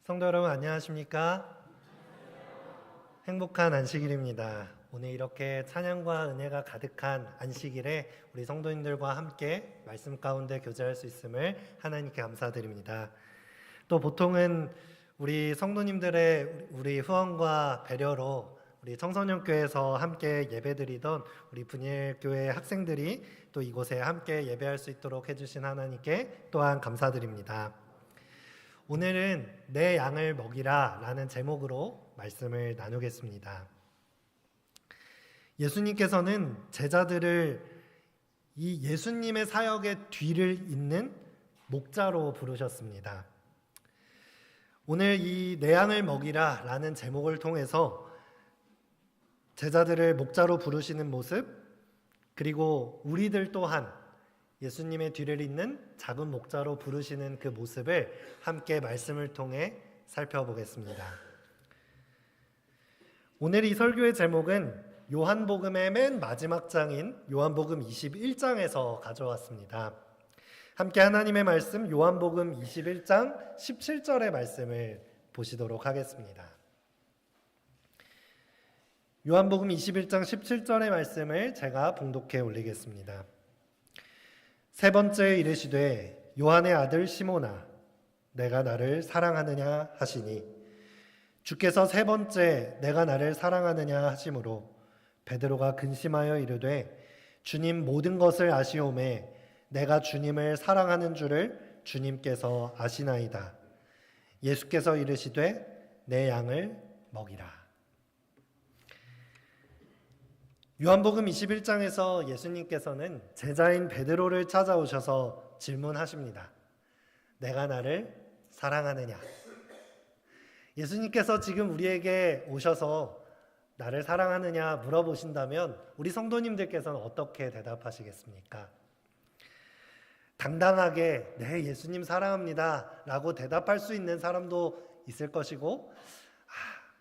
성도 여러분 안녕하십니까? 행복한 안식일입니다. 오늘 이렇게 찬양과 은혜가 가득한 안식일에 우리 성도님들과 함께 말씀 가운데 교제할 수 있음을 하나님께 감사드립니다. 또 보통은 우리 성도님들의 우리 후원과 배려로 우리 청소년교회에서 함께 예배드리던 우리 분일교회 학생들이 또 이곳에 함께 예배할 수 있도록 해주신 하나님께 또한 감사드립니다. 오늘은 내 양을 먹이라 라는 제목으로 말씀을 나누겠습니다. 예수님께서는 제자들을 이 예수님의 사역의 뒤를 잇는 목자로 부르셨습니다. 오늘 이 내 양을 먹이라 라는 제목을 통해서 제자들을 목자로 부르시는 모습, 그리고 우리들 또한 예수님의 뒤를 잇는 작은 목자로 부르시는 그 모습을 함께 말씀을 통해 살펴보겠습니다. 오늘 이 설교의 제목은 요한복음의 맨 마지막 장인 요한복음 21장에서 가져왔습니다. 함께 하나님의 말씀 요한복음 21장 17절의 말씀을 보시도록 하겠습니다. 요한복음 21장 17절의 말씀을 제가 봉독해 올리겠습니다. 세 번째 이르시되 요한의 아들 시몬아 내가 나를 사랑하느냐 하시니 주께서 세 번째 내가 나를 사랑하느냐 하심으로 베드로가 근심하여 이르되 주님 모든 것을 아시오매 내가 주님을 사랑하는 줄을 주님께서 아시나이다. 예수께서 이르시되 내 양을 먹이라. 요한복음 21장에서 예수님께서는 제자인 베드로를 찾아오셔서 질문하십니다. 내가 나를 사랑하느냐? 예수님께서 지금 우리에게 오셔서 나를 사랑하느냐 물어보신다면 우리 성도님들께서는 어떻게 대답하시겠습니까? 당당하게 네, 예수님 사랑합니다 라고 대답할 수 있는 사람도 있을 것이고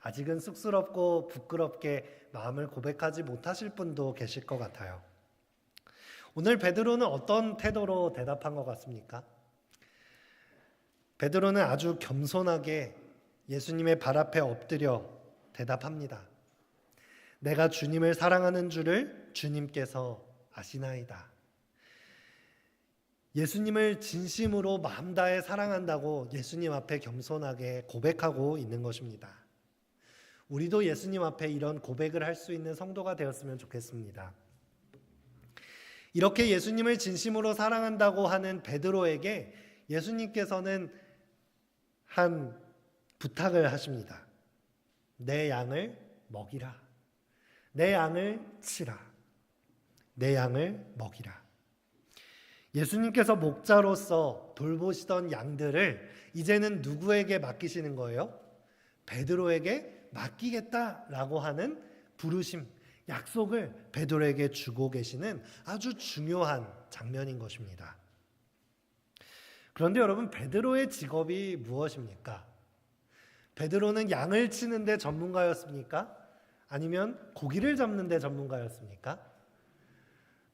아직은 쑥스럽고 부끄럽게 마음을 고백하지 못하실 분도 계실 것 같아요. 오늘 베드로는 어떤 태도로 대답한 것 같습니까? 베드로는 아주 겸손하게 예수님의 발 앞에 엎드려 대답합니다. 내가 주님을 사랑하는 줄을 주님께서 아시나이다. 예수님을 진심으로 마음 다해 사랑한다고 예수님 앞에 겸손하게 고백하고 있는 것입니다. 우리도 예수님 앞에 이런 고백을 할 수 있는 성도가 되었으면 좋겠습니다. 이렇게 예수님을 진심으로 사랑한다고 하는 베드로에게 예수님께서는 한 부탁을 하십니다. 내 양을 먹이라. 내 양을 치라. 내 양을 먹이라. 예수님께서 목자로서 돌보시던 양들을 이제는 누구에게 맡기시는 거예요? 베드로에게 맡기겠다라고 하는 부르심, 약속을 베드로에게 주고 계시는 아주 중요한 장면인 것입니다. 그런데 여러분, 베드로의 직업이 무엇입니까? 베드로는 양을 치는데 전문가였습니까? 아니면 고기를 잡는 데 전문가였습니까?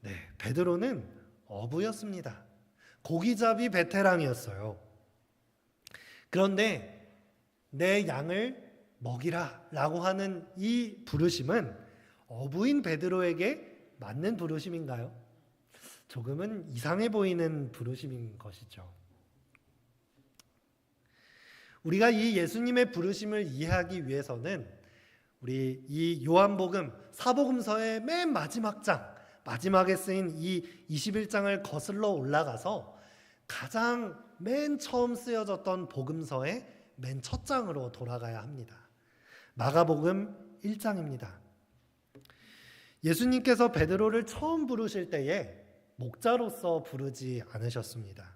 네, 베드로는 어부였습니다. 고기잡이 베테랑이었어요. 그런데 내 양을 먹이라 라고 하는 이 부르심은 어부인 베드로에게 맞는 부르심인가요? 조금은 이상해 보이는 부르심인 것이죠. 우리가 이 예수님의 부르심을 이해하기 위해서는 우리 이 요한복음 사복음서의 맨 마지막 장, 마지막에 쓰인 이 21장을 거슬러 올라가서 가장 맨 처음 쓰여졌던 복음서의 맨 첫 장으로 돌아가야 합니다. 마가복음 1장입니다. 예수님께서 베드로를 처음 부르실 때에 목자로서 부르지 않으셨습니다.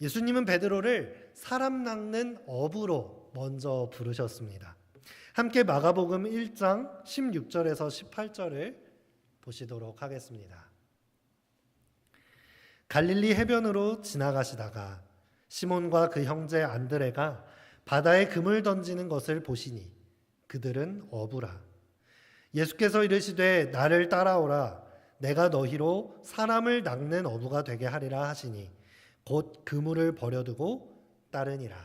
예수님은 베드로를 사람 낚는 어부로 먼저 부르셨습니다. 함께 마가복음 1장 16절에서 18절을 보시도록 하겠습니다. 갈릴리 해변으로 지나가시다가 시몬과 그 형제 안드레가 바다에 금을 던지는 것을 보시니 그들은 어부라. 예수께서 이르시되 나를 따라오라. 내가 너희로 사람을 낚는 어부가 되게 하리라 하시니 곧 그물을 버려두고 따르니라.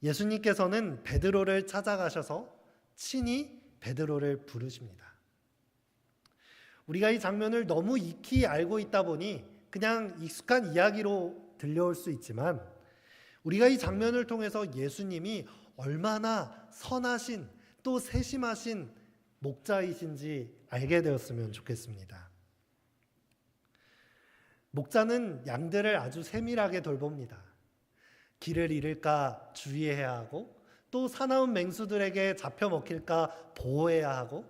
예수님께서는 베드로를 찾아가셔서 친히 베드로를 부르십니다. 우리가 이 장면을 너무 익히 알고 있다 보니 그냥 익숙한 이야기로 들려올 수 있지만, 우리가 이 장면을 통해서 예수님이 얼마나 선하신 또 세심하신 목자이신지 알게 되었으면 좋겠습니다. 목자는 양들을 아주 세밀하게 돌봅니다. 길을 잃을까 주의해야 하고, 또 사나운 맹수들에게 잡혀 먹힐까 보호해야 하고,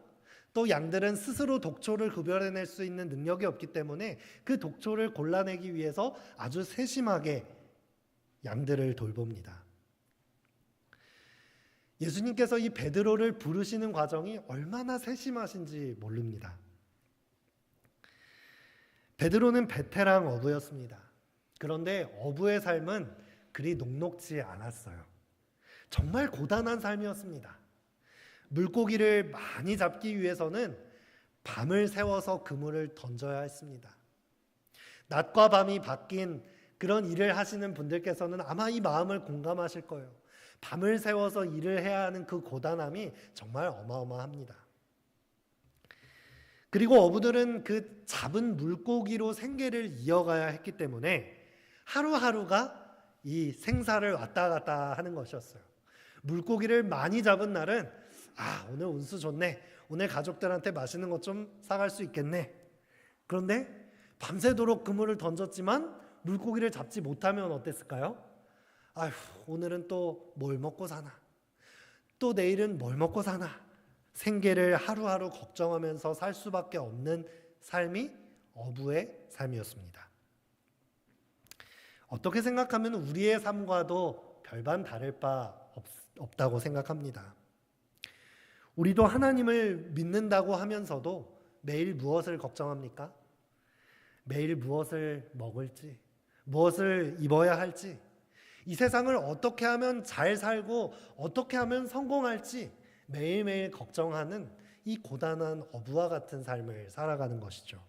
또 양들은 스스로 독초를 구별해낼 수 있는 능력이 없기 때문에 그 독초를 골라내기 위해서 아주 세심하게 양들을 돌봅니다. 예수님께서 이 베드로를 부르시는 과정이 얼마나 세심하신지 모릅니다. 베드로는 베테랑 어부였습니다. 그런데 어부의 삶은 그리 녹록지 않았어요. 정말 고단한 삶이었습니다. 물고기를 많이 잡기 위해서는 밤을 새워서 그물을 던져야 했습니다. 낮과 밤이 바뀐 그런 일을 하시는 분들께서는 아마 이 마음을 공감하실 거예요. 밤을 새워서 일을 해야 하는 그 고단함이 정말 어마어마합니다. 그리고 어부들은 그 잡은 물고기로 생계를 이어가야 했기 때문에 하루하루가 이 생사를 왔다 갔다 하는 것이었어요. 물고기를 많이 잡은 날은 오늘 운수 좋네, 오늘 가족들한테 맛있는 것 좀 사갈 수 있겠네. 그런데 밤새도록 그물을 던졌지만 물고기를 잡지 못하면 어땠을까요? 오늘은 또 뭘 먹고 사나, 또 내일은 뭘 먹고 사나, 생계를 하루하루 걱정하면서 살 수밖에 없는 삶이 어부의 삶이었습니다. 어떻게 생각하면 우리의 삶과도 별반 다를 바 없다고 생각합니다. 우리도 하나님을 믿는다고 하면서도 매일 무엇을 걱정합니까? 매일 무엇을 먹을지, 무엇을 입어야 할지, 이 세상을 어떻게 하면 잘 살고 어떻게 하면 성공할지 매일매일 걱정하는 이 고단한 어부와 같은 삶을 살아가는 것이죠.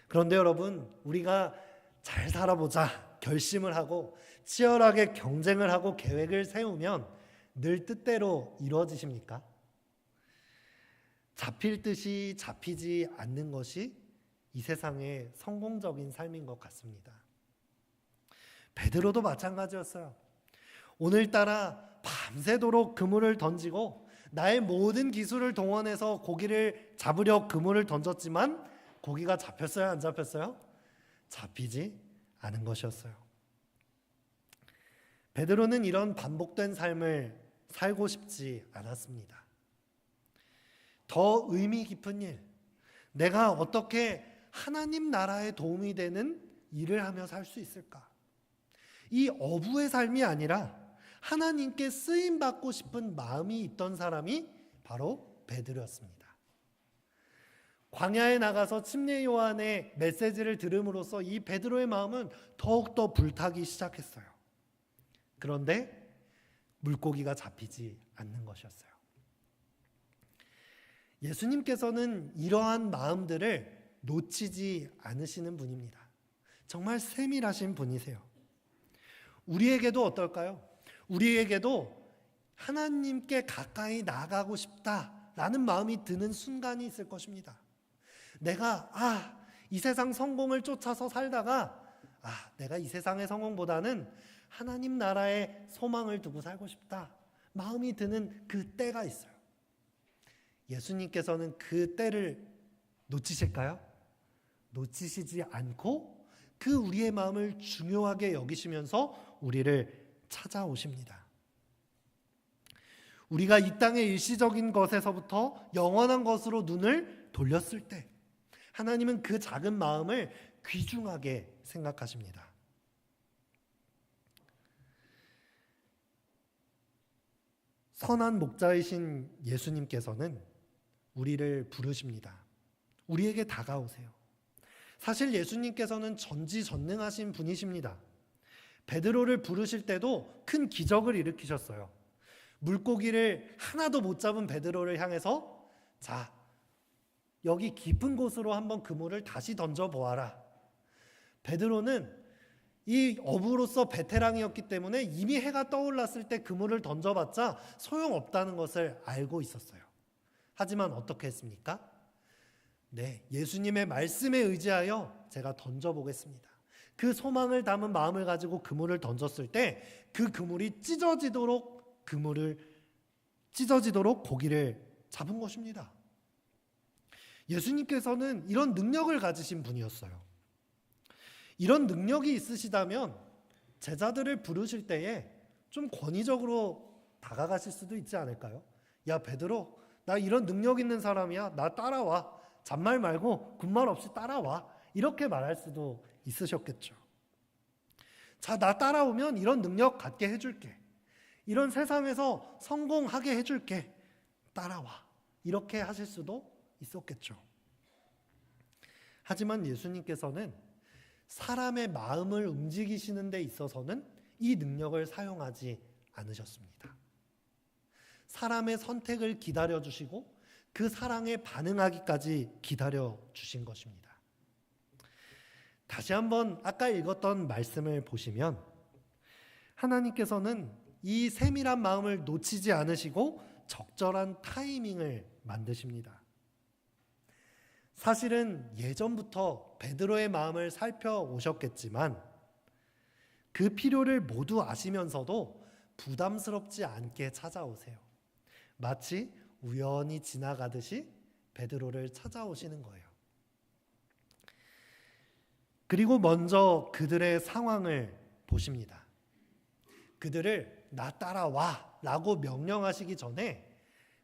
그런데 여러분, 우리가 잘 살아보자 결심을 하고 치열하게 경쟁을 하고 계획을 세우면 늘 뜻대로 이루어지십니까? 잡힐 듯이 잡히지 않는 것이 이 세상의 성공적인 삶인 것 같습니다. 베드로도 마찬가지였어요. 오늘따라 밤새도록 그물을 던지고 나의 모든 기술을 동원해서 고기를 잡으려 그물을 던졌지만 고기가 잡혔어요, 안 잡혔어요? 잡히지 않은 것이었어요. 베드로는 이런 반복된 삶을 살고 싶지 않았습니다. 더 의미 깊은 일, 내가 어떻게 하나님 나라에 도움이 되는 일을 하며 살 수 있을까? 이 어부의 삶이 아니라 하나님께 쓰임받고 싶은 마음이 있던 사람이 바로 베드로였습니다. 광야에 나가서 침례 요한의 메시지를 들음으로써 이 베드로의 마음은 더욱더 불타기 시작했어요. 그런데 물고기가 잡히지 않는 것이었어요. 예수님께서는 이러한 마음들을 놓치지 않으시는 분입니다. 정말 세밀하신 분이세요. 우리에게도 어떨까요? 우리에게도 하나님께 가까이 나가고 싶다라는 마음이 드는 순간이 있을 것입니다. 내가 이 세상 성공을 쫓아서 살다가 내가 이 세상의 성공보다는 하나님 나라의 소망을 두고 살고 싶다 마음이 드는 그 때가 있어요. 예수님께서는 그 때를 놓치실까요? 놓치시지 않고 그 우리의 마음을 중요하게 여기시면서 우리를 찾아오십니다. 우리가 이 땅의 일시적인 것에서부터 영원한 것으로 눈을 돌렸을 때 하나님은 그 작은 마음을 귀중하게 생각하십니다. 선한 목자이신 예수님께서는 우리를 부르십니다. 우리에게 다가오세요. 사실 예수님께서는 전지전능하신 분이십니다. 베드로를 부르실 때도 큰 기적을 일으키셨어요. 물고기를 하나도 못 잡은 베드로를 향해서 자, 여기 깊은 곳으로 한번 그물을 다시 던져보아라. 베드로는 이 어부로서 베테랑이었기 때문에 이미 해가 떠올랐을 때 그물을 던져봤자 소용없다는 것을 알고 있었어요. 하지만 어떻게 했습니까? 네, 예수님의 말씀에 의지하여 제가 던져보겠습니다. 그 소망을 담은 마음을 가지고 그물을 던졌을 때 그 그물이 찢어지도록 고기를 잡은 것입니다. 예수님께서는 이런 능력을 가지신 분이었어요. 이런 능력이 있으시다면 제자들을 부르실 때에 좀 권위적으로 다가가실 수도 있지 않을까요? 야, 베드로, 나 이런 능력 있는 사람이야. 나 따라와. 잔말 말고 군말 없이 따라와. 이렇게 말할 수도 있으셨겠죠. 자, 나 따라오면 이런 능력 갖게 해줄게. 이런 세상에서 성공하게 해줄게. 따라와. 이렇게 하실 수도 있었겠죠. 하지만 예수님께서는 사람의 마음을 움직이시는 데 있어서는 이 능력을 사용하지 않으셨습니다. 사람의 선택을 기다려주시고 그 사랑에 반응하기까지 기다려주신 것입니다. 다시 한번 아까 읽었던 말씀을 보시면 하나님께서는 이 세밀한 마음을 놓치지 않으시고 적절한 타이밍을 만드십니다. 사실은 예전부터 베드로의 마음을 살펴오셨겠지만 그 필요를 모두 아시면서도 부담스럽지 않게 찾아오세요. 마치 우연히 지나가듯이 베드로를 찾아오시는 거예요. 그리고 먼저 그들의 상황을 보십니다. 그들을 나 따라와 라고 명령하시기 전에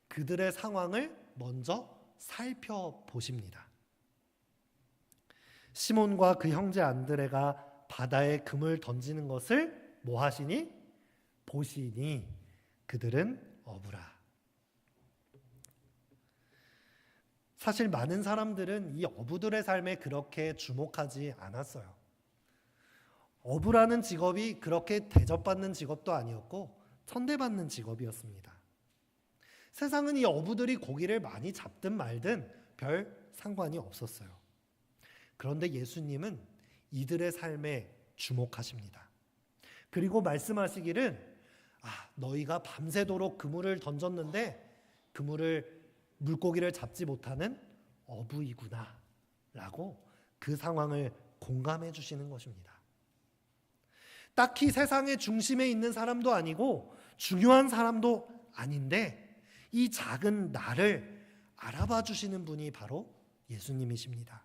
그들의 상황을 먼저 살펴보십니다. 시몬과 그 형제 안드레가 바다에 금을 던지는 것을 뭐 하시니? 보시니 그들은 어부라. 사실 많은 사람들은 이 어부들의 삶에 그렇게 주목하지 않았어요. 어부라는 직업이 그렇게 대접받는 직업도 아니었고 천대받는 직업이었습니다. 세상은 이 어부들이 고기를 많이 잡든 말든 별 상관이 없었어요. 그런데 예수님은 이들의 삶에 주목하십니다. 그리고 말씀하시기를 너희가 밤새도록 그물을 던졌는데 물고기를 잡지 못하는 어부이구나 라고 그 상황을 공감해 주시는 것입니다. 딱히 세상의 중심에 있는 사람도 아니고 중요한 사람도 아닌데 이 작은 나를 알아봐 주시는 분이 바로 예수님이십니다.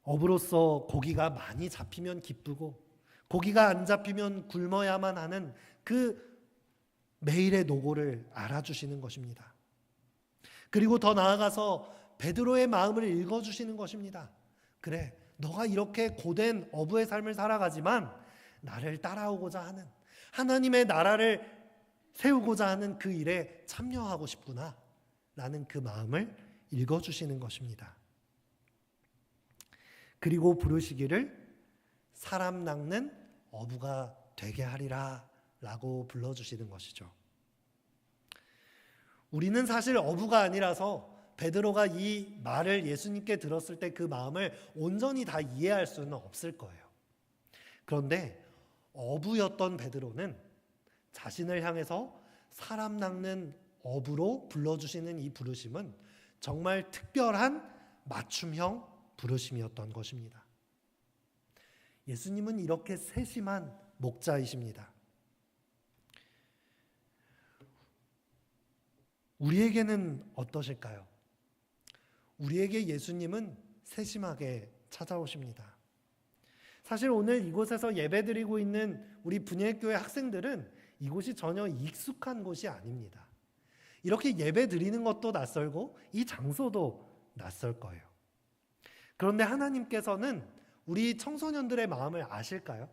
어부로서 고기가 많이 잡히면 기쁘고 고기가 안 잡히면 굶어야만 하는 그 매일의 노고를 알아주시는 것입니다. 그리고 더 나아가서 베드로의 마음을 읽어주시는 것입니다. 그래, 너가 이렇게 고된 어부의 삶을 살아가지만 나를 따라오고자 하는 하나님의 나라를 세우고자 하는 그 일에 참여하고 싶구나 라는 그 마음을 읽어주시는 것입니다. 그리고 부르시기를 사람 낚는 어부가 되게 하리라 라고 불러주시는 것이죠. 우리는 사실 어부가 아니라서 베드로가 이 말을 예수님께 들었을 때 그 마음을 온전히 다 이해할 수는 없을 거예요. 그런데 어부였던 베드로는 자신을 향해서 사람 낚는 어부로 불러주시는 이 부르심은 정말 특별한 맞춤형 부르심이었던 것입니다. 예수님은 이렇게 세심한 목자이십니다. 우리에게는 어떠실까요? 우리에게 예수님은 세심하게 찾아오십니다. 사실 오늘 이곳에서 예배드리고 있는 우리 분예교회 학생들은 이곳이 전혀 익숙한 곳이 아닙니다. 이렇게 예배드리는 것도 낯설고 이 장소도 낯설 거예요. 그런데 하나님께서는 우리 청소년들의 마음을 아실까요?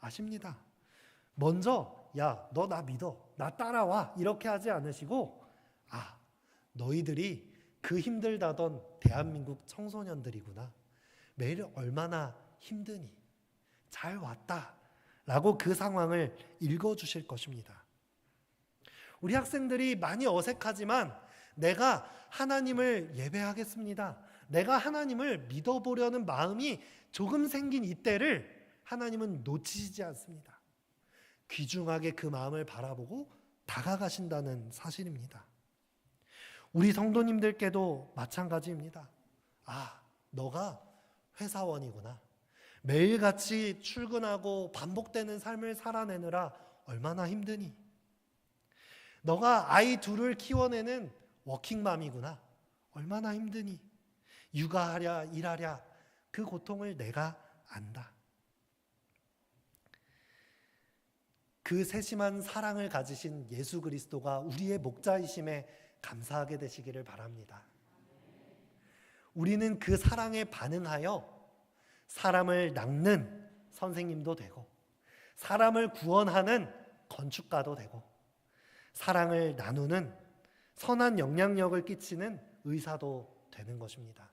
아십니다. 먼저 야, 너 나 믿어. 나 따라와. 이렇게 하지 않으시고 너희들이 그 힘들다던 대한민국 청소년들이구나. 매일 얼마나 힘드니. 잘 왔다. 라고 그 상황을 읽어주실 것입니다. 우리 학생들이 많이 어색하지만 내가 하나님을 예배하겠습니다. 내가 하나님을 믿어보려는 마음이 조금 생긴 이때를 하나님은 놓치시지 않습니다. 귀중하게 그 마음을 바라보고 다가가신다는 사실입니다. 우리 성도님들께도 마찬가지입니다. 아, 너가 회사원이구나. 매일같이 출근하고 반복되는 삶을 살아내느라 얼마나 힘드니? 너가 아이 둘을 키워내는 워킹맘이구나. 얼마나 힘드니? 육아하랴 일하랴 그 고통을 내가 안다. 그 세심한 사랑을 가지신 예수 그리스도가 우리의 목자이심에 감사하게 되시기를 바랍니다. 우리는 그 사랑에 반응하여 사람을 낚는 선생님도 되고 사람을 구원하는 건축가도 되고 사랑을 나누는 선한 영향력을 끼치는 의사도 되는 것입니다.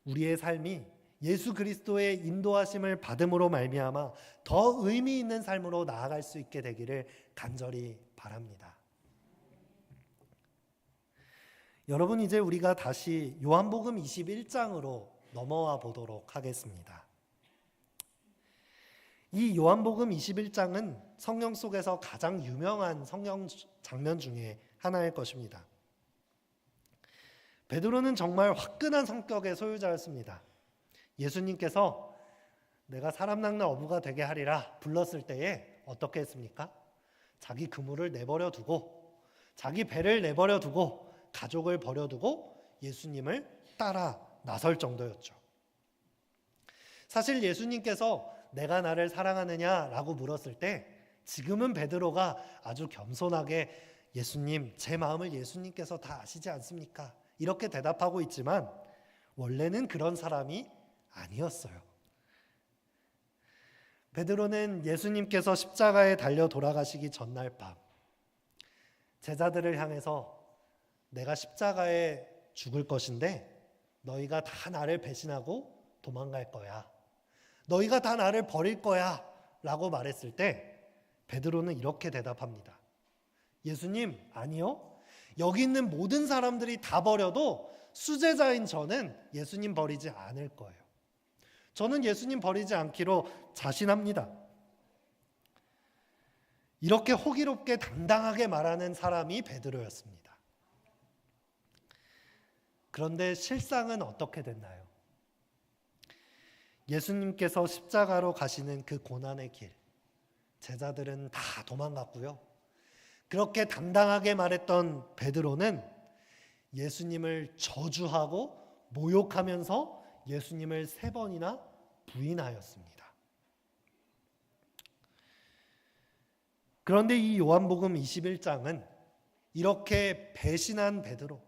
우리의 삶이 예수 그리스도의 인도하심을 받음으로 말미암아 더 의미 있는 삶으로 나아갈 수 있게 되기를 간절히 바랍니다. 여러분, 이제 우리가 다시 요한복음 21장으로 넘어와 보도록 하겠습니다. 이 요한복음 21장은 성경 속에서 가장 유명한 성경 장면 중에 하나일 것입니다. 베드로는 정말 화끈한 성격의 소유자였습니다. 예수님께서 내가 사람 낚는 어부가 되게 하리라 불렀을 때에 어떻게 했습니까? 자기 그물을 내버려 두고 자기 배를 내버려 두고 가족을 버려두고 예수님을 따라 나설 정도였죠. 사실 예수님께서 내가 나를 사랑하느냐라고 물었을 때 지금은 베드로가 아주 겸손하게 예수님, 제 마음을 예수님께서 다 아시지 않습니까? 이렇게 대답하고 있지만 원래는 그런 사람이 아니었어요. 베드로는 예수님께서 십자가에 달려 돌아가시기 전날 밤 제자들을 향해서 내가 십자가에 죽을 것인데 너희가 다 나를 배신하고 도망갈 거야. 너희가 다 나를 버릴 거야 라고 말했을 때 베드로는 이렇게 대답합니다. 예수님, 아니요. 여기 있는 모든 사람들이 다 버려도 수제자인 저는 예수님 버리지 않을 거예요. 저는 예수님 버리지 않기로 자신합니다. 이렇게 호기롭게 당당하게 말하는 사람이 베드로였습니다. 그런데 실상은 어떻게 됐나요? 예수님께서 십자가로 가시는 그 고난의 길, 제자들은 다 도망갔고요. 그렇게 당당하게 말했던 베드로는 예수님을 저주하고 모욕하면서 예수님을 3번이나 부인하였습니다. 그런데 이 요한복음 21장은 이렇게 배신한 베드로,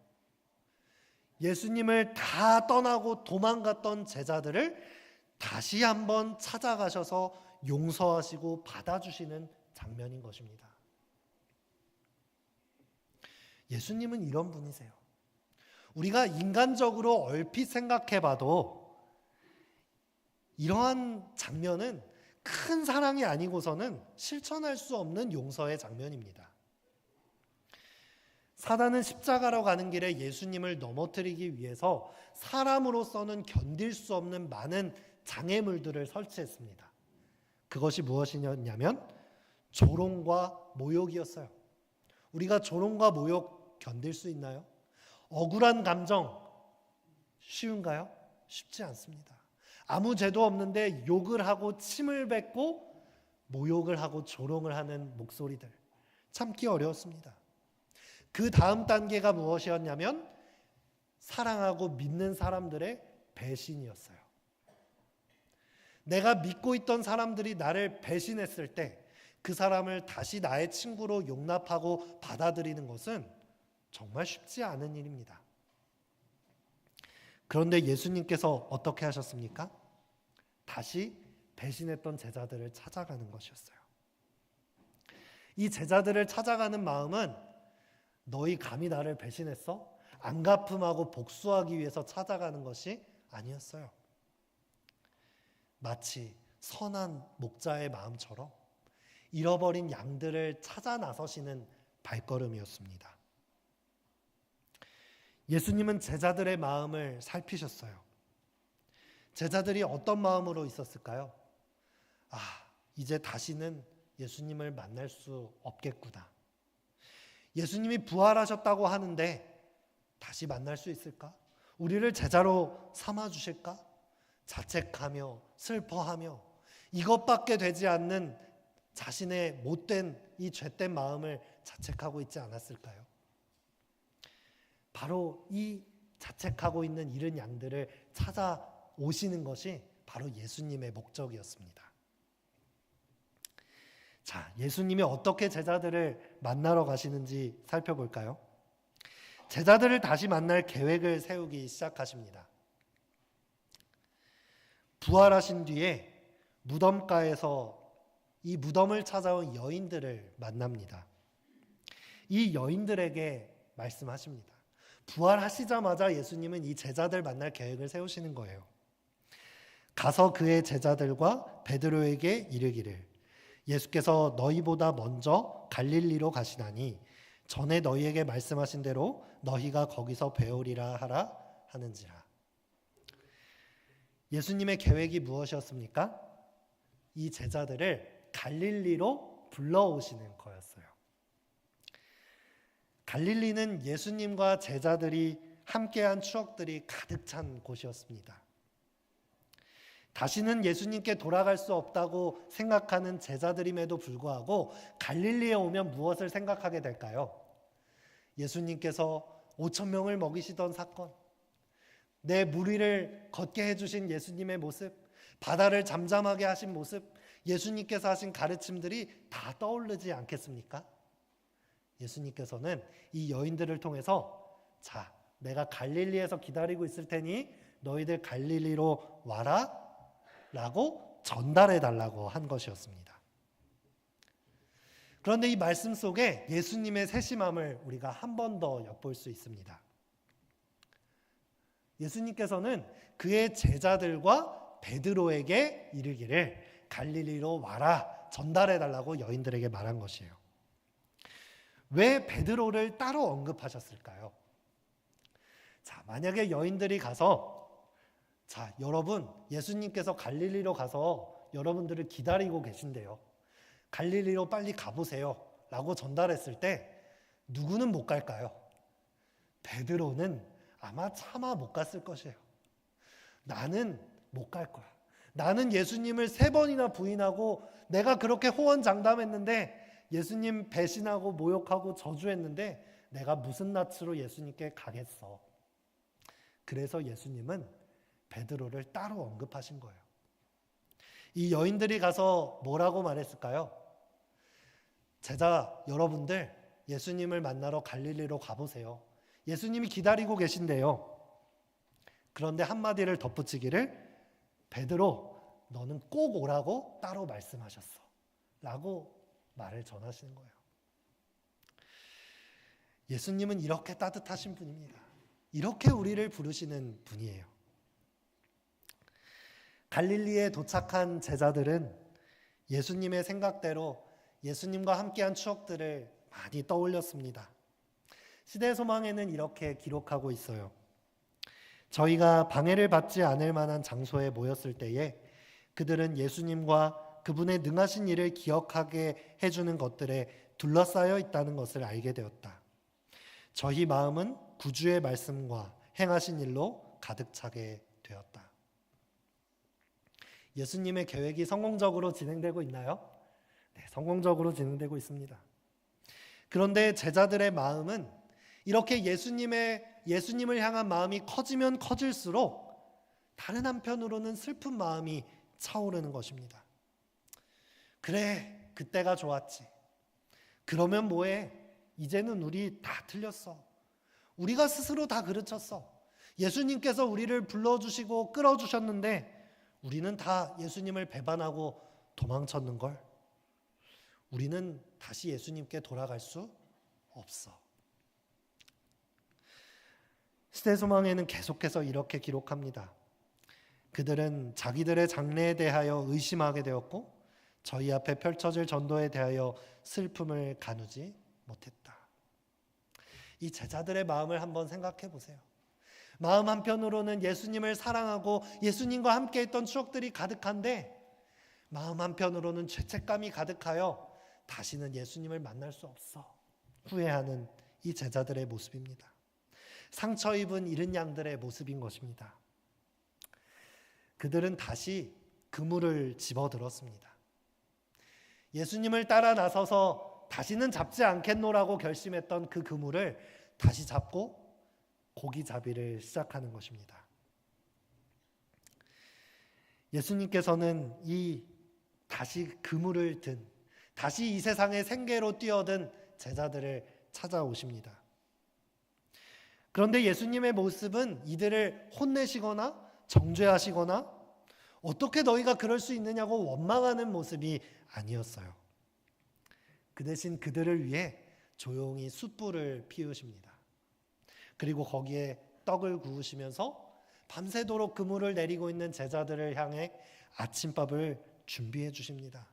예수님을 다 떠나고 도망갔던 제자들을 다시 한번 찾아가셔서 용서하시고 받아주시는 장면인 것입니다. 예수님은 이런 분이세요. 우리가 인간적으로 얼핏 생각해봐도 이러한 장면은 큰 사랑이 아니고서는 실천할 수 없는 용서의 장면입니다. 사단은 십자가로 가는 길에 예수님을 넘어뜨리기 위해서 사람으로서는 견딜 수 없는 많은 장애물들을 설치했습니다. 그것이 무엇이냐면 조롱과 모욕이었어요. 우리가 조롱과 모욕 견딜 수 있나요? 억울한 감정 쉬운가요? 쉽지 않습니다. 아무 죄도 없는데 욕을 하고 침을 뱉고 모욕을 하고 조롱을 하는 목소리들 참기 어려웠습니다. 그 다음 단계가 무엇이었냐면 사랑하고 믿는 사람들의 배신이었어요. 내가 믿고 있던 사람들이 나를 배신했을 때 그 사람을 다시 나의 친구로 용납하고 받아들이는 것은 정말 쉽지 않은 일입니다. 그런데 예수님께서 어떻게 하셨습니까? 다시 배신했던 제자들을 찾아가는 것이었어요. 이 제자들을 찾아가는 마음은 너희 감히 나를 배신했어? 안갚음하고 복수하기 위해서 찾아가는 것이 아니었어요. 마치 선한 목자의 마음처럼 잃어버린 양들을 찾아 나서시는 발걸음이었습니다. 예수님은 제자들의 마음을 살피셨어요. 제자들이 어떤 마음으로 있었을까요? 이제 다시는 예수님을 만날 수 없겠구나. 예수님이 부활하셨다고 하는데 다시 만날 수 있을까? 우리를 제자로 삼아 주실까? 자책하며 슬퍼하며 이것밖에 되지 않는 자신의 못된 이 죄된 마음을 자책하고 있지 않았을까요? 바로 이 자책하고 있는 이른 양들을 찾아오시는 것이 바로 예수님의 목적이었습니다. 자, 예수님이 어떻게 제자들을 만나러 가시는지 살펴볼까요? 제자들을 다시 만날 계획을 세우기 시작하십니다. 부활하신 뒤에 무덤가에서 이 무덤을 찾아온 여인들을 만납니다. 이 여인들에게 말씀하십니다. 부활하시자마자 예수님은 이 제자들 만날 계획을 세우시는 거예요. 가서 그의 제자들과 베드로에게 이르기를 예수께서 너희보다 먼저 갈릴리로 가시나니 전에 너희에게 말씀하신 대로 너희가 거기서 배우리라 하라 하는지라. 예수님의 계획이 무엇이었습니까? 이 제자들을 갈릴리로 불러오시는 거였어요. 갈릴리는 예수님과 제자들이 함께한 추억들이 가득 찬 곳이었습니다. 다시는 예수님께 돌아갈 수 없다고 생각하는 제자들임에도 불구하고 갈릴리에 오면 무엇을 생각하게 될까요? 예수님께서 5,000명을 먹이시던 사건, 내 무리를 걷게 해주신 예수님의 모습, 바다를 잠잠하게 하신 모습, 예수님께서 하신 가르침들이 다 떠오르지 않겠습니까? 예수님께서는 이 여인들을 통해서 자, 내가 갈릴리에서 기다리고 있을 테니 너희들 갈릴리로 와라 라고 전달해 달라고 한 것이었습니다. 그런데 이 말씀 속에 예수님의 세심함을 우리가 한 번 더 엿볼 수 있습니다. 예수님께서는 그의 제자들과 베드로에게 이르기를 갈릴리로 와라 전달해 달라고 여인들에게 말한 것이에요. 왜 베드로를 따로 언급하셨을까요? 자, 만약에 여인들이 가서 자, 여러분, 예수님께서 갈릴리로 가서 여러분들을 기다리고 계신대요. 갈릴리로 빨리 가보세요 라고 전달했을 때 누구는 못 갈까요? 베드로는 아마 차마 못 갔을 것이에요. 나는 못 갈 거야. 나는 예수님을 3번이나 부인하고 내가 그렇게 호언장담했는데 예수님 배신하고 모욕하고 저주했는데 내가 무슨 낯으로 예수님께 가겠어. 그래서 예수님은 베드로를 따로 언급하신 거예요. 이 여인들이 가서 뭐라고 말했을까요? 제자 여러분들 예수님을 만나러 갈릴리로 가보세요. 예수님이 기다리고 계신데요. 그런데 한마디를 덧붙이기를 베드로 너는 꼭 오라고 따로 말씀하셨어 라고 말을 전하시는 거예요. 예수님은 이렇게 따뜻하신 분입니다. 이렇게 우리를 부르시는 분이에요. 갈릴리에 도착한 제자들은 예수님의 생각대로 예수님과 함께한 추억들을 많이 떠올렸습니다. 시대소망에는 이렇게 기록하고 있어요. 저희가 방해를 받지 않을 만한 장소에 모였을 때에 그들은 예수님과 그분의 능하신 일을 기억하게 해주는 것들에 둘러싸여 있다는 것을 알게 되었다. 저희 마음은 구주의 말씀과 행하신 일로 가득 차게 되었다. 예수님의 계획이 성공적으로 진행되고 있나요? 네, 성공적으로 진행되고 있습니다. 그런데 제자들의 마음은 이렇게 예수님을 향한 마음이 커지면 커질수록 다른 한편으로는 슬픈 마음이 차오르는 것입니다. 그래, 그때가 좋았지. 그러면 뭐해? 이제는 우리 다 틀렸어. 우리가 스스로 다 그르쳤어. 예수님께서 우리를 불러주시고 끌어주셨는데 우리는 다 예수님을 배반하고 도망쳤는걸. 우리는 다시 예수님께 돌아갈 수 없어. 시대소망에는 계속해서 이렇게 기록합니다. 그들은 자기들의 장래에 대하여 의심하게 되었고 저희 앞에 펼쳐질 전도에 대하여 슬픔을 가누지 못했다. 이 제자들의 마음을 한번 생각해 보세요. 마음 한편으로는 예수님을 사랑하고 예수님과 함께 했던 추억들이 가득한데 마음 한편으로는 죄책감이 가득하여 다시는 예수님을 만날 수 없어 후회하는 이 제자들의 모습입니다. 상처 입은 잃은 양들의 모습인 것입니다. 그들은 다시 그물을 집어들었습니다. 예수님을 따라 나서서 다시는 잡지 않겠노라고 결심했던 그 그물을 다시 잡고 고기잡이를 시작하는 것입니다. 예수님께서는 이 다시 그물을 든, 다시 이 세상의 생계로 뛰어든 제자들을 찾아오십니다. 그런데 예수님의 모습은 이들을 혼내시거나 정죄하시거나 어떻게 너희가 그럴 수 있느냐고 원망하는 모습이 아니었어요. 그 대신 그들을 위해 조용히 숯불을 피우십니다. 그리고 거기에 떡을 구우시면서 밤새도록 그물을 내리고 있는 제자들을 향해 아침밥을 준비해 주십니다.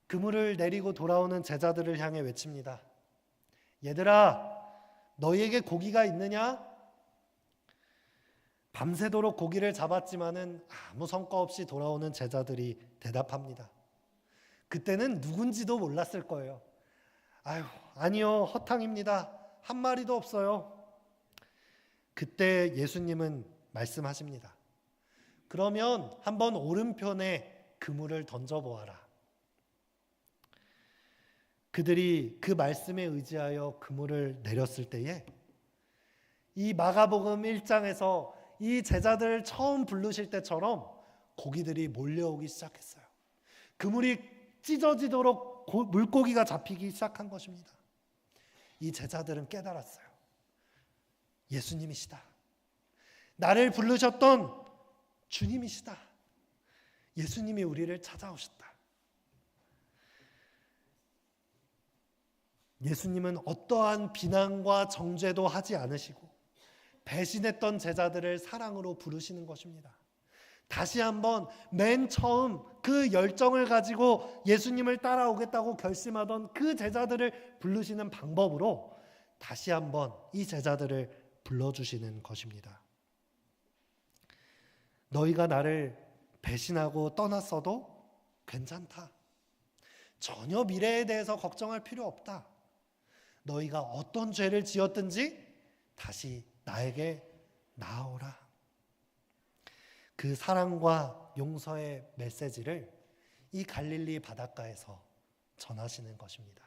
그물을 내리고 돌아오는 제자들을 향해 외칩니다. 얘들아, 너희에게 고기가 있느냐? 밤새도록 고기를 잡았지만은 아무 성과 없이 돌아오는 제자들이 대답합니다. 그때는 누군지도 몰랐을 거예요. 아니요, 허탕입니다. 한 마리도 없어요. 그때 예수님은 말씀하십니다. 그러면 한번 오른편에 그물을 던져보아라. 그들이 그 말씀에 의지하여 그물을 내렸을 때에 이 마가복음 1장에서 이 제자들을 처음 부르실 때처럼 고기들이 몰려오기 시작했어요. 그물이 찢어지도록 물고기가 잡히기 시작한 것입니다. 이 제자들은 깨달았어요. 예수님이시다. 나를 부르셨던 주님이시다. 예수님이 우리를 찾아오셨다. 예수님은 어떠한 비난과 정죄도 하지 않으시고 배신했던 제자들을 사랑으로 부르시는 것입니다. 다시 한번 맨 처음 그 열정을 가지고 예수님을 따라오겠다고 결심하던 그 제자들을 부르시는 방법으로 다시 한번 이 제자들을 불러주시는 것입니다. 너희가 나를 배신하고 떠났어도 괜찮다. 전혀 미래에 대해서 걱정할 필요 없다. 너희가 어떤 죄를 지었든지 다시 나에게 나아오라. 그 사랑과 용서의 메시지를 이 갈릴리 바닷가에서 전하시는 것입니다.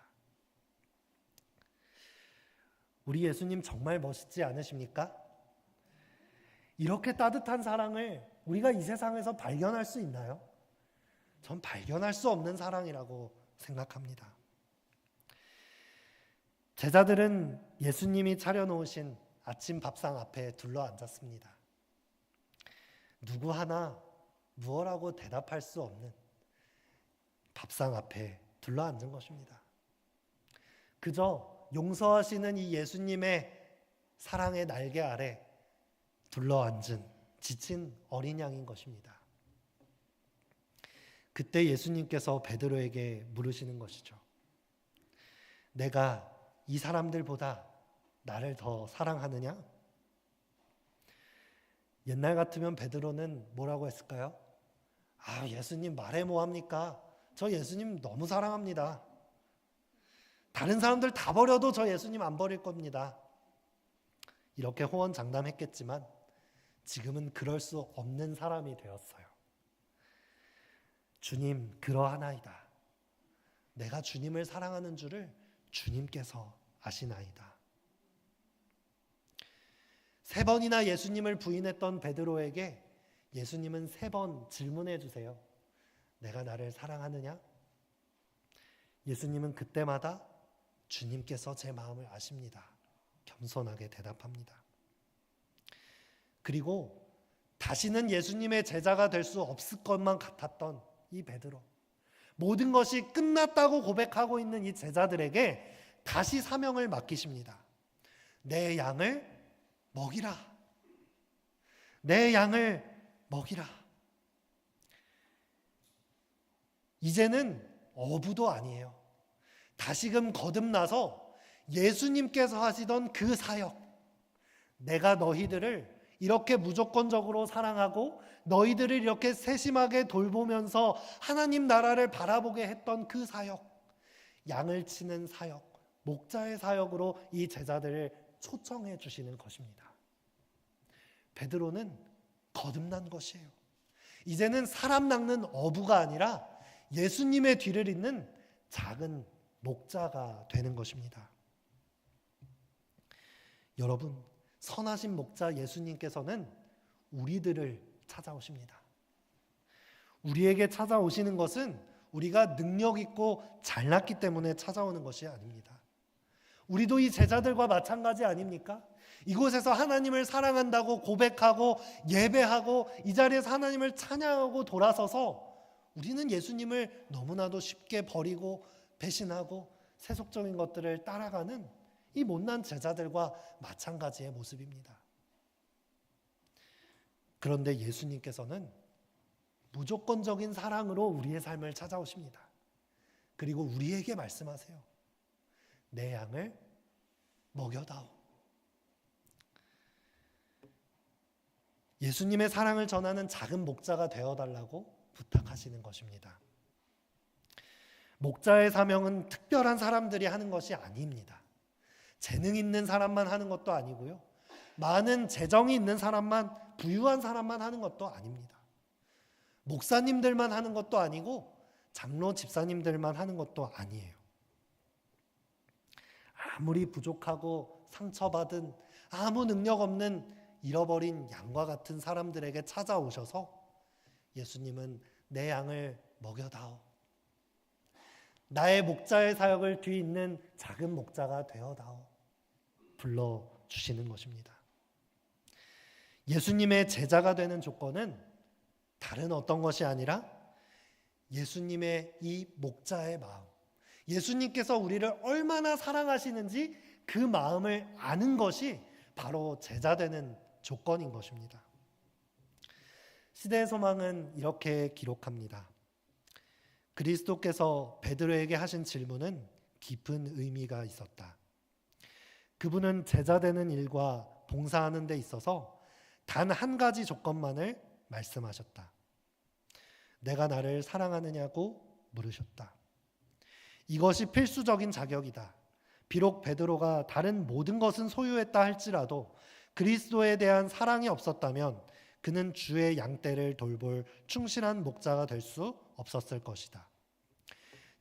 우리 예수님 정말 멋있지 않으십니까? 이렇게 따뜻한 사랑을 우리가 이 세상에서 발견할 수 있나요? 전 발견할 수 없는 사랑이라고 생각합니다. 제자들은 예수님이 차려놓으신 아침 밥상 앞에 둘러앉았습니다. 누구 하나 무엇라고 대답할 수 없는 밥상 앞에 둘러앉은 것입니다. 그저 용서하시는 이 예수님의 사랑의 날개 아래 둘러앉은 지친 어린 양인 것입니다. 그때 예수님께서 베드로에게 물으시는 것이죠. 내가 이 사람들보다 나를 더 사랑하느냐? 옛날 같으면 베드로는 뭐라고 했을까요? 예수님 말해 뭐합니까? 저 예수님 너무 사랑합니다. 다른 사람들 다 버려도 저 예수님 안 버릴 겁니다. 이렇게 호언장담했겠지만 지금은 그럴 수 없는 사람이 되었어요. 주님, 그러하나이다. 내가 주님을 사랑하는 줄을 주님께서 아시나이다. 3번이나 예수님을 부인했던 베드로에게 예수님은 3번 질문해 주세요. 내가 나를 사랑하느냐? 예수님은 그때마다 주님께서 제 마음을 아십니다. 겸손하게 대답합니다. 그리고 다시는 예수님의 제자가 될 수 없을 것만 같았던 이 베드로, 모든 것이 끝났다고 고백하고 있는 이 제자들에게 다시 사명을 맡기십니다. 내 양을 먹이라. 내 양을 먹이라. 이제는 어부도 아니에요. 다시금 거듭나서 예수님께서 하시던 그 사역, 내가 너희들을 이렇게 무조건적으로 사랑하고 너희들을 이렇게 세심하게 돌보면서 하나님 나라를 바라보게 했던 그 사역, 양을 치는 사역, 목자의 사역으로 이 제자들을 초청해 주시는 것입니다. 베드로는 거듭난 것이에요. 이제는 사람 낚는 어부가 아니라 예수님의 뒤를 잇는 작은 목자가 되는 것입니다. 여러분, 선하신 목자 예수님께서는 우리들을 찾아오십니다. 우리에게 찾아오시는 것은 우리가 능력 있고 잘났기 때문에 찾아오는 것이 아닙니다. 우리도 이 제자들과 마찬가지 아닙니까? 이곳에서 하나님을 사랑한다고 고백하고 예배하고 이 자리에서 하나님을 찬양하고 돌아서서 우리는 예수님을 너무나도 쉽게 버리고 배신하고 세속적인 것들을 따라가는 이 못난 제자들과 마찬가지의 모습입니다. 그런데 예수님께서는 무조건적인 사랑으로 우리의 삶을 찾아오십니다. 그리고 우리에게 말씀하세요. 내 양을 먹여다오. 예수님의 사랑을 전하는 작은 목자가 되어달라고 부탁하시는 것입니다. 목자의 사명은 특별한 사람들이 하는 것이 아닙니다. 재능 있는 사람만 하는 것도 아니고요. 많은 재정이 있는 사람만, 부유한 사람만 하는 것도 아닙니다. 목사님들만 하는 것도 아니고 장로 집사님들만 하는 것도 아니에요. 아무리 부족하고 상처받은 아무 능력 없는 잃어버린 양과 같은 사람들에게 찾아오셔서 예수님은 내 양을 먹여다오. 나의 목자의 사역을 뒤잇는 작은 목자가 되어다오. 불러주시는 것입니다. 예수님의 제자가 되는 조건은 다른 어떤 것이 아니라 예수님의 이 목자의 마음, 예수님께서 우리를 얼마나 사랑하시는지 그 마음을 아는 것이 바로 제자 되는 조건인 것입니다. 시대의 소망은 이렇게 기록합니다. 그리스도께서 베드로에게 하신 질문은 깊은 의미가 있었다. 그분은 제자 되는 일과 봉사하는 데 있어서 단 한 가지 조건만을 말씀하셨다. 내가 나를 사랑하느냐고 물으셨다. 이것이 필수적인 자격이다. 비록 베드로가 다른 모든 것은 소유했다 할지라도 그리스도에 대한 사랑이 없었다면 그는 주의 양떼를 돌볼 충실한 목자가 될 수 없었을 것이다.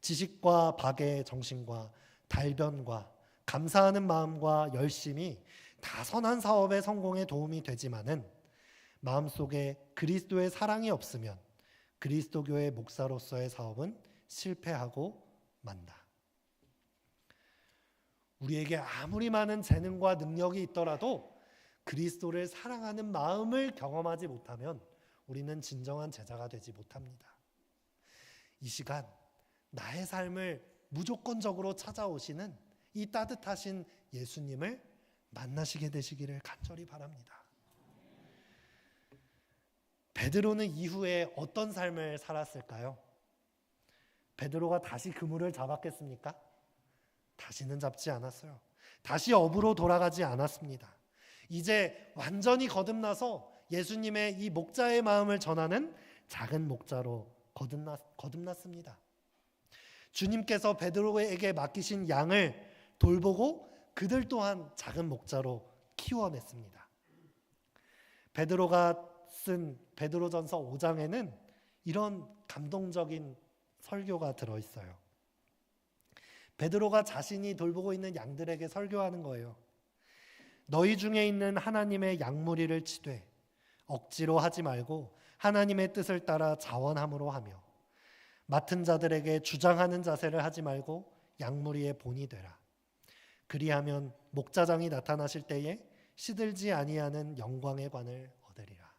지식과 박의 정신과 달변과 감사하는 마음과 열심이 다 선한 사업의 성공에 도움이 되지만은 마음속에 그리스도의 사랑이 없으면 그리스도교의 목사로서의 사업은 실패하고 만다. 우리에게 아무리 많은 재능과 능력이 있더라도 그리스도를 사랑하는 마음을 경험하지 못하면 우리는 진정한 제자가 되지 못합니다. 이 시간 나의 삶을 무조건적으로 찾아오시는 이 따뜻하신 예수님을 만나시게 되시기를 간절히 바랍니다. 베드로는 이후에 어떤 삶을 살았을까요? 베드로가 다시 그물을 잡았겠습니까? 다시는 잡지 않았어요. 다시 어부로 돌아가지 않았습니다. 이제 완전히 거듭나서 예수님의 이 목자의 마음을 전하는 작은 목자로 거듭났습니다. 주님께서 베드로에게 맡기신 양을 돌보고 그들 또한 작은 목자로 키워냈습니다. 베드로가 쓴 베드로전서 5장에는 이런 감동적인 설교가 들어있어요. 베드로가 자신이 돌보고 있는 양들에게 설교하는 거예요. 너희 중에 있는 하나님의 양무리를 치되 억지로 하지 말고 하나님의 뜻을 따라 자원함으로 하며 맡은 자들에게 주장하는 자세를 하지 말고 양무리의 본이 되라. 그리하면 목자장이 나타나실 때에 시들지 아니하는 영광의 관을 얻으리라.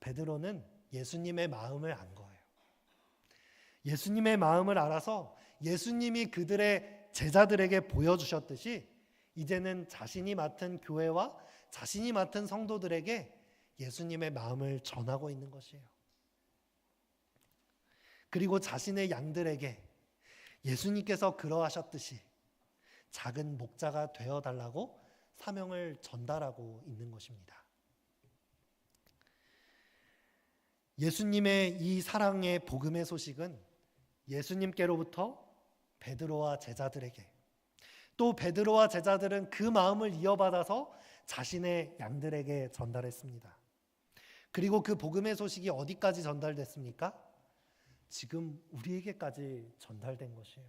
베드로는 예수님의 마음을 안 거예요. 예수님의 마음을 알아서 예수님이 그들의 제자들에게 보여주셨듯이 이제는 자신이 맡은 교회와 자신이 맡은 성도들에게 예수님의 마음을 전하고 있는 것이에요. 그리고 자신의 양들에게 예수님께서 그러하셨듯이 작은 목자가 되어달라고 사명을 전달하고 있는 것입니다. 예수님의 이 사랑의 복음의 소식은 예수님께로부터 베드로와 제자들에게, 또 베드로와 제자들은 그 마음을 이어받아서 자신의 양들에게 전달했습니다. 그리고 그 복음의 소식이 어디까지 전달됐습니까? 지금 우리에게까지 전달된 것이에요.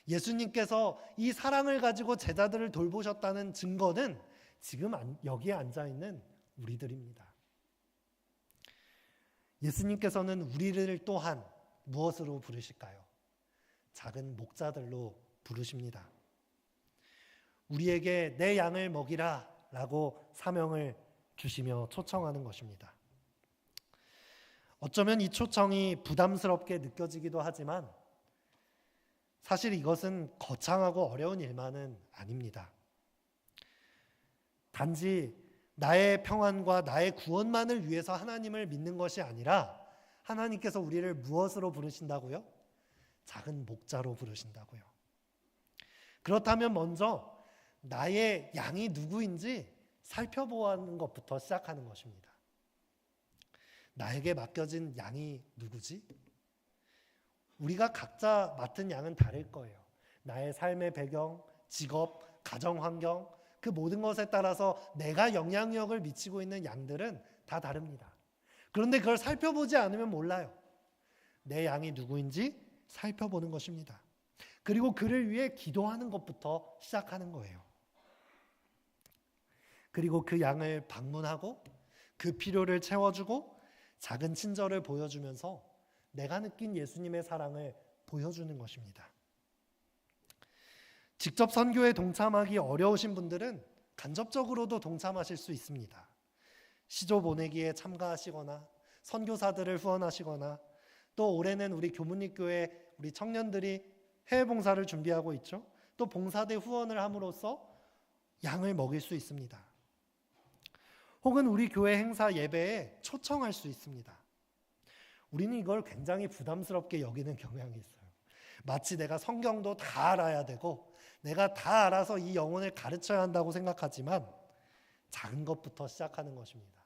예수님께서 이 사랑을 가지고 제자들을 돌보셨다는 증거는 지금 여기에 앉아있는 우리들입니다. 예수님께서는 우리를 또한 무엇으로 부르실까요? 작은 목자들로 부르십니다. 우리에게 내 양을 먹이라 라고 사명을 주시며 초청하는 것입니다. 어쩌면 이 초청이 부담스럽게 느껴지기도 하지만 사실 이것은 거창하고 어려운 일만은 아닙니다. 단지 나의 평안과 나의 구원만을 위해서 하나님을 믿는 것이 아니라 하나님께서 우리를 무엇으로 부르신다고요? 작은 목자로 부르신다고요. 그렇다면 먼저 나의 양이 누구인지 살펴보는 것부터 시작하는 것입니다. 나에게 맡겨진 양이 누구지? 우리가 각자 맡은 양은 다를 거예요. 나의 삶의 배경, 직업, 가정 환경, 그 모든 것에 따라서 내가 영향력을 미치고 있는 양들은 다 다릅니다. 그런데 그걸 살펴보지 않으면 몰라요. 내 양이 누구인지 살펴보는 것입니다. 그리고 그를 위해 기도하는 것부터 시작하는 거예요. 그리고 그 양을 방문하고 그 필요를 채워주고 작은 친절을 보여주면서 내가 느낀 예수님의 사랑을 보여주는 것입니다. 직접 선교에 동참하기 어려우신 분들은 간접적으로도 동참하실 수 있습니다. 시조 보내기에 참가하시거나 선교사들을 후원하시거나 또 올해는 우리 교문립교회 우리 청년들이 해외 봉사를 준비하고 있죠. 또 봉사대 후원을 함으로써 양을 먹일 수 있습니다. 혹은 우리 교회 행사 예배에 초청할 수 있습니다. 우리는 이걸 굉장히 부담스럽게 여기는 경향이 있어요. 마치 내가 성경도 다 알아야 되고 내가 다 알아서 이 영혼을 가르쳐야 한다고 생각하지만 작은 것부터 시작하는 것입니다.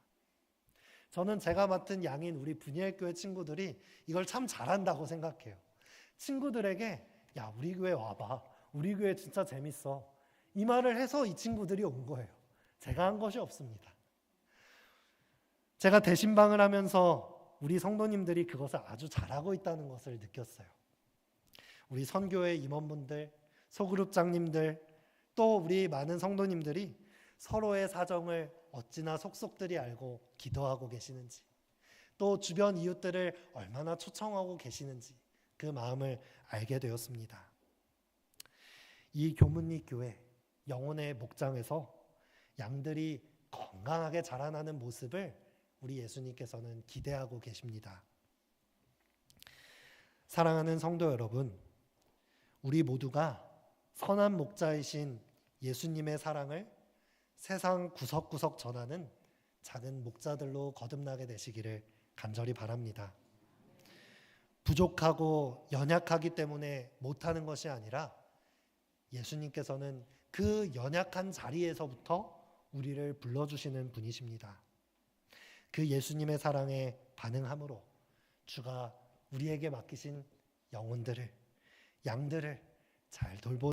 저는 제가 맡은 양인 우리 분이엘교회 친구들이 이걸 참 잘한다고 생각해요. 친구들에게 야 우리 교회 와봐. 우리 교회 진짜 재밌어. 이 말을 해서 이 친구들이 온 거예요. 제가 한 것이 없습니다. 제가 대신방을 하면서 우리 성도님들이 그것을 아주 잘하고 있다는 것을 느꼈어요. 우리 선교회 임원분들, 소그룹장님들, 또 우리 많은 성도님들이 서로의 사정을 어찌나 속속들이 알고 기도하고 계시는지, 또 주변 이웃들을 얼마나 초청하고 계시는지 그 마음을 알게 되었습니다. 이 교문립교회 영혼의 목장에서 양들이 건강하게 자라나는 모습을 우리 예수님께서는 기대하고 계십니다. 사랑하는 성도 여러분, 우리 모두가 선한 목자이신 예수님의 사랑을 세상 구석구석 전하는 작은 목자들로 거듭나게 되시기를 간절히 바랍니다. 부족하고 연약하기 때문에 못하는 것이 아니라 예수님께서는 그 연약한 자리에서부터 우리를 불러주시는 분이십니다. 그 예수님의 사랑에 반응함으로 주가 우리에게 맡기신 영혼들을, 양들을 잘 돌보